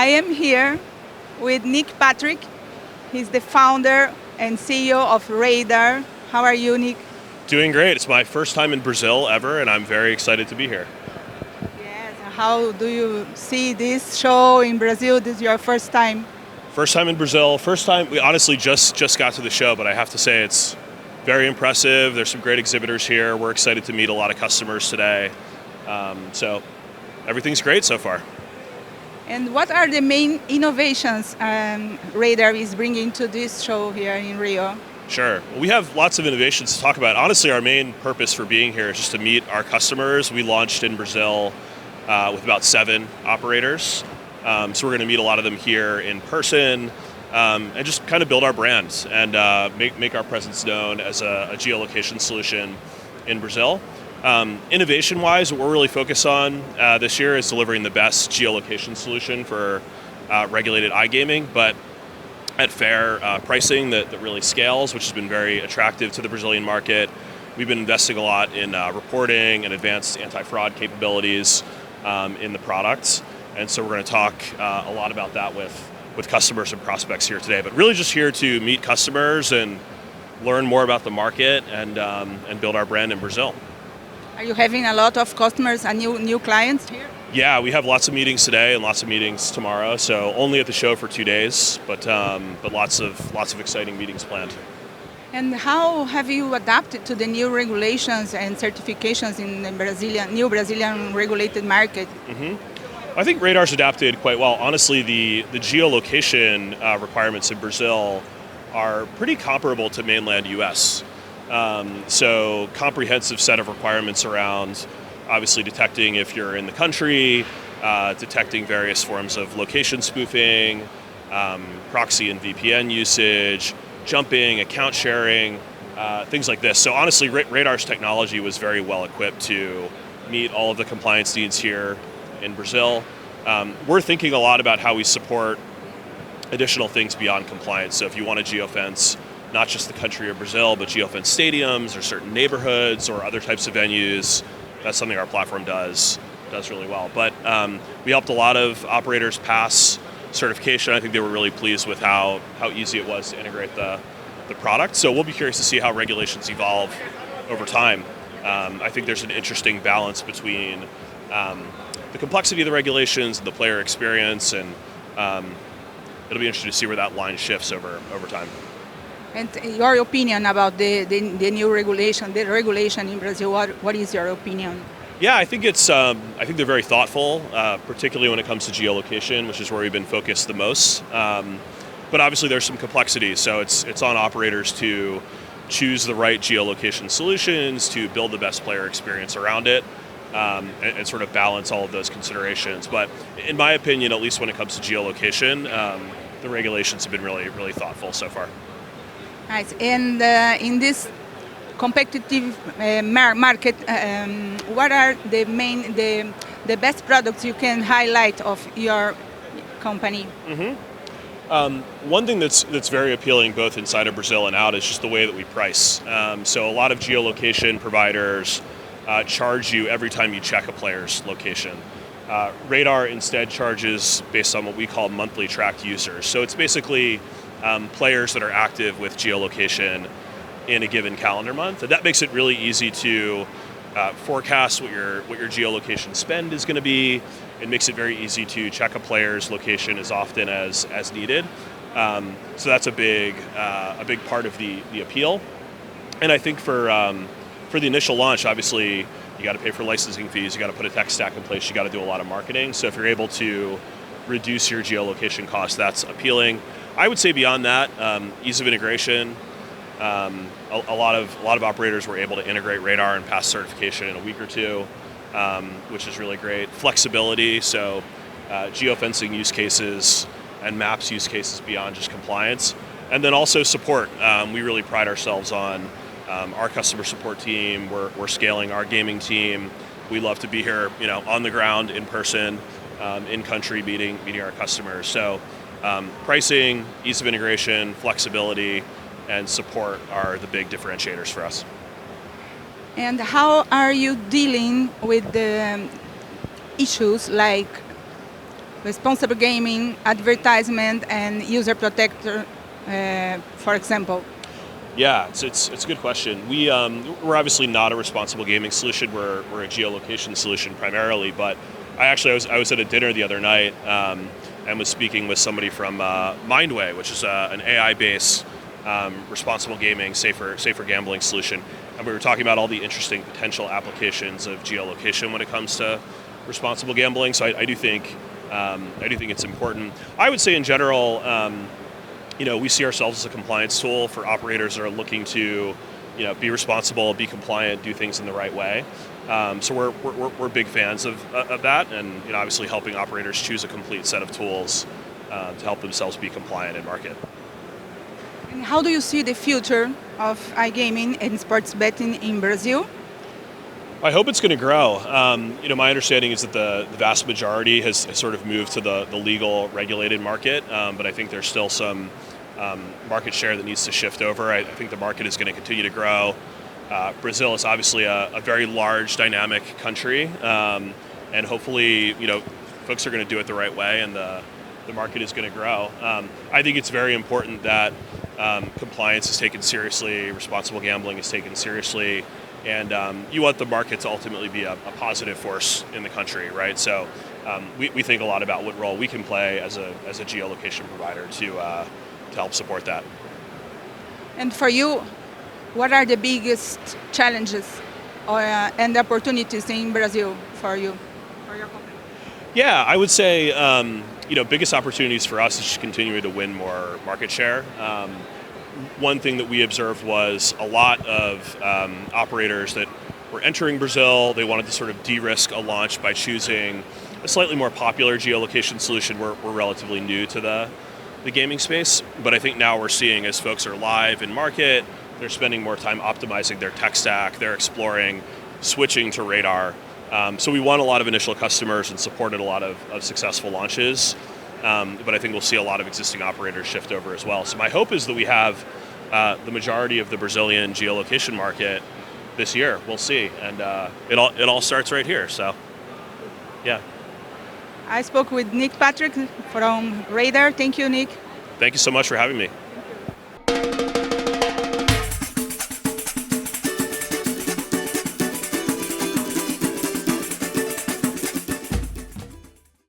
I am here with Nick Patrick. He's the founder and CEO of Radar. How are you, Nick? Doing great. It's my first time in Brazil ever, and I'm very excited to be here. Yes. How do you see this show in Brazil? This is your first time? First time in Brazil. First time. We honestly just got to the show, but I have to say it's very impressive. There's some great exhibitors here. We're excited to meet a lot of customers today. So everything's great so far. And what are the main innovations Radar is bringing to this show here in Rio? Sure. Well, we have lots of innovations to talk about. Honestly, our main purpose for being here is just to meet our customers. We launched in Brazil with about 7 operators. So we're going to meet a lot of them here in person and just kind of build our brand and make our presence known as a geolocation solution in Brazil. Innovation-wise, what we're really focused on this year is delivering the best geolocation solution for regulated iGaming, but at fair pricing that really scales, which has been very attractive to the Brazilian market. We've been investing a lot in reporting and advanced anti-fraud capabilities in the products. And so we're going to talk a lot about that with customers and prospects here today, but really just here to meet customers and learn more about the market and build our brand in Brazil. Are you having a lot of customers and new clients here? Yeah, we have lots of meetings today and lots of meetings tomorrow. So only at the show for 2 days, but lots of exciting meetings planned. And how have you adapted to the new regulations and certifications in the new Brazilian regulated market? I think Radar's adapted quite well. Honestly, the geolocation requirements in Brazil are pretty comparable to mainland US. So comprehensive set of requirements around obviously detecting if you're in the country, detecting various forms of location spoofing, proxy and VPN usage, jumping, account sharing, things like this. So honestly, Radar's technology was very well equipped to meet all of the compliance needs here in Brazil. We're thinking a lot about how we support additional things beyond compliance. So if you want to geofence not just the country of Brazil, but geofence stadiums or certain neighborhoods or other types of venues, that's something our platform does really well. But we helped a lot of operators pass certification. I think they were really pleased with how easy it was to integrate the product. So we'll be curious to see how regulations evolve over time. I think there's an interesting balance between the complexity of the regulations and the player experience, and it'll be interesting to see where that line shifts over time. And your opinion about the new regulation, the regulation in Brazil, what is your opinion? Yeah, I think they're very thoughtful, particularly when it comes to geolocation, which is where we've been focused the most. But obviously there's some complexity, so it's on operators to choose the right geolocation solutions, to build the best player experience around it, and sort of balance all of those considerations. But in my opinion, at least when it comes to geolocation, the regulations have been really thoughtful so far. Nice. And in this competitive market, what are the best products you can highlight of your company? One thing that's very appealing both inside of Brazil and out is just the way that we price. So a lot of geolocation providers charge you every time you check a player's location. Radar instead charges based on what we call monthly tracked users. So it's basically players that are active with geolocation in a given calendar month, and that makes it really easy to forecast what your geolocation spend is going to be. It makes it very easy to check a player's location as often as needed. So that's a big part of the appeal. And I think for the initial launch, obviously you got to pay for licensing fees, you got to put a tech stack in place, you got to do a lot of marketing. So if you're able to reduce your geolocation costs, that's appealing. I would say beyond that, ease of integration. A lot of operators were able to integrate Radar and pass certification in a week or two, which is really great. Flexibility, so geofencing use cases and maps use cases beyond just compliance. And then also support. We really pride ourselves on our customer support team. We're scaling our gaming team. We love to be here, on the ground, in person, in country, meeting our customers. So pricing, ease of integration, flexibility, and support are the big differentiators for us. And how are you dealing with the issues like responsible gaming, advertisement, and user protector, for example? Yeah, it's a good question. We're obviously not a responsible gaming solution. We're a geolocation solution primarily. But I was at a dinner the other night and was speaking with somebody from Mindway, which is an AI-based responsible gaming, safer gambling solution. And we were talking about all the interesting potential applications of geolocation when it comes to responsible gambling. So I do think it's important. I would say in general, we see ourselves as a compliance tool for operators that are looking to, be responsible, be compliant, do things in the right way. So we're big fans of that, and obviously helping operators choose a complete set of tools to help themselves be compliant in market. And how do you see the future of iGaming and sports betting in Brazil? I hope it's going to grow. My understanding is that the vast majority has sort of moved to the legal, regulated market, but I think there's still some market share that needs to shift over. I think the market is going to continue to grow. Brazil is obviously a very large, dynamic country, and hopefully, folks are going to do it the right way, and the market is going to grow. I think it's very important that compliance is taken seriously, responsible gambling is taken seriously, and you want the market to ultimately be a positive force in the country, right? So we think a lot about what role we can play as a geolocation provider to help support that. And for you, what are the biggest challenges and opportunities in Brazil for you, for your company? Yeah, I would say biggest opportunities for us is just continuing to win more market share. One thing that we observed was a lot of operators that were entering Brazil, they wanted to sort of de-risk a launch by choosing a slightly more popular geolocation solution. We're relatively new to the gaming space, but I think now we're seeing as folks are live in market, they're spending more time optimizing their tech stack, they're exploring switching to Radar. So we won a lot of initial customers and supported a lot of successful launches, but I think we'll see a lot of existing operators shift over as well. So my hope is that we have the majority of the Brazilian geolocation market this year. We'll see, and it all starts right here. So, yeah. I spoke with Nick Patrick from Radar. Thank you, Nick. Thank you so much for having me.